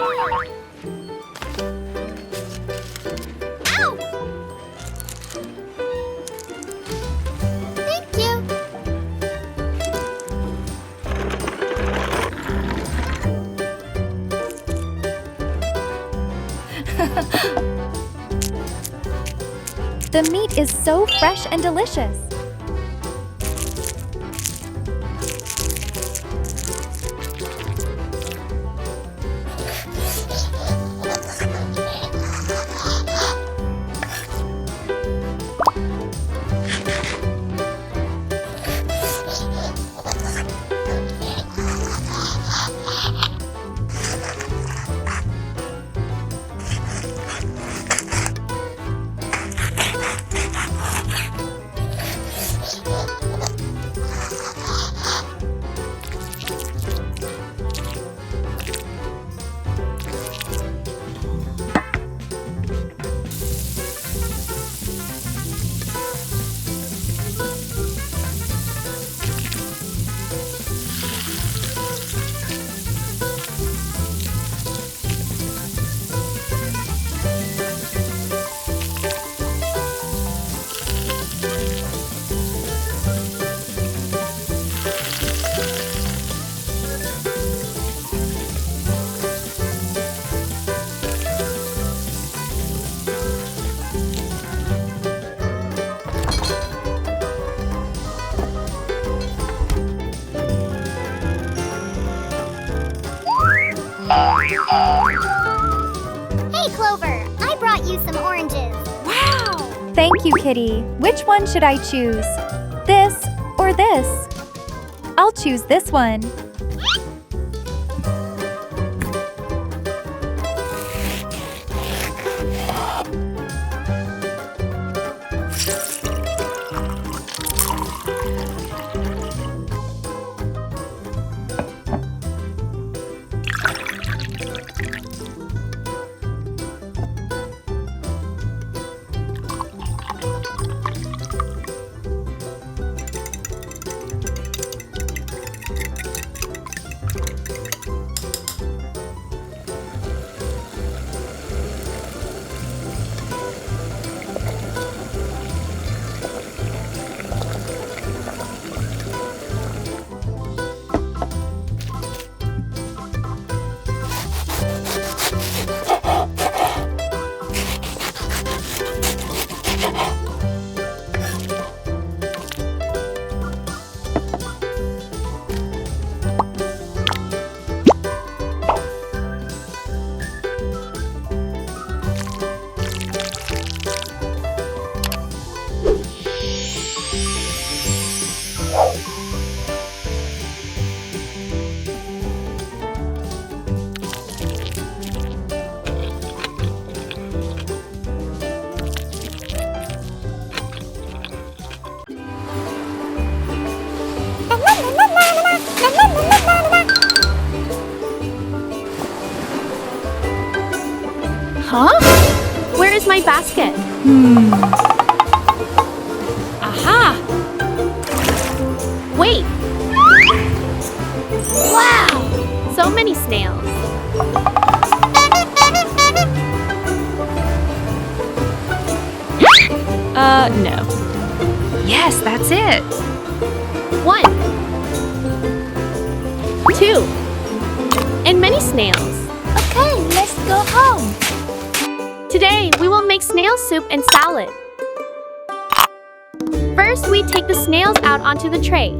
Ow! Thank you. The meat is so fresh and delicious. Hey, Clover, I brought you some oranges. Wow! Thank you, Kitty. Which one should I choose? This or this? I'll choose this one. Huh? Where is my basket? Aha! Wait! Wow! So many snails. No. Yes, that's it. 1, 2, and many snails. Okay, let's go home. Today, we will make snail soup and salad. First, we take the snails out onto the tray.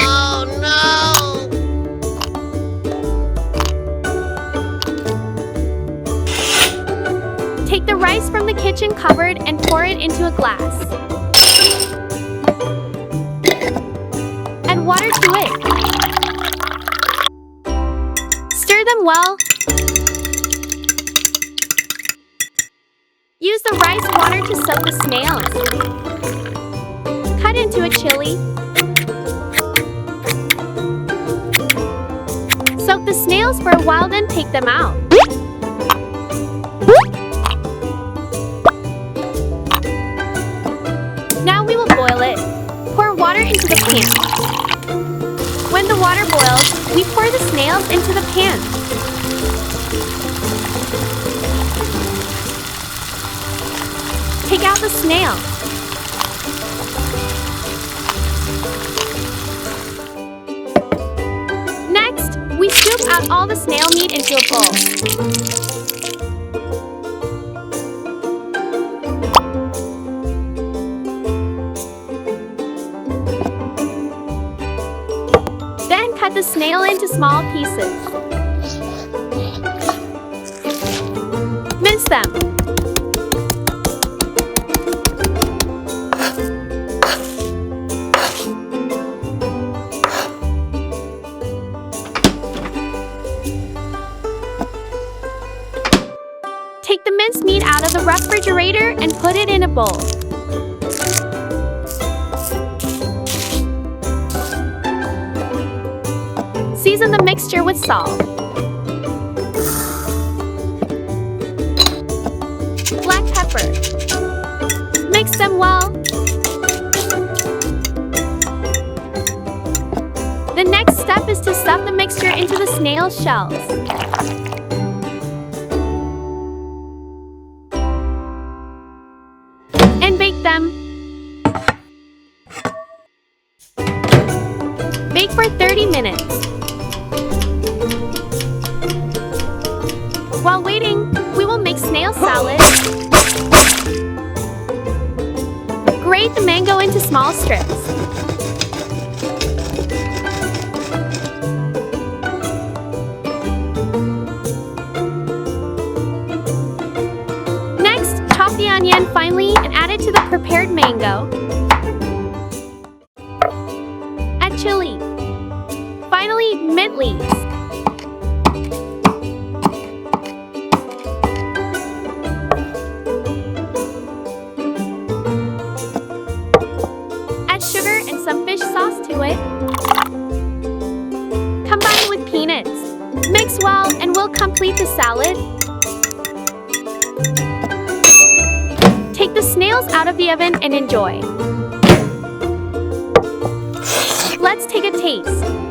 Oh no! Take the rice from the kitchen cupboard and pour it into a glass. Add water to it. Stir them well. Use the rice water to soak the snails. Cut into a chili. Soak the snails for a while, then take them out. the pan. When the water boils, we pour the snails into the pan. Take out the snail. Next, we scoop out all the snail meat into a bowl. Then cut the snail into small pieces. Mince them. Take the minced meat out of the refrigerator and put it in a bowl. Season the mixture with salt, black pepper. Mix them well. The next step is to stuff the mixture into the snail shells. And bake them. Bake for 30 minutes. While waiting, we will make snail salad. Grate the mango into small strips. Next, chop the onion finely and add it to the prepared mango. Add chili. Finally, mint leaves. Add sugar and some fish sauce to it. Combine with peanuts. Mix well and we'll complete the salad. Take the snails out of the oven and enjoy. Let's take a taste.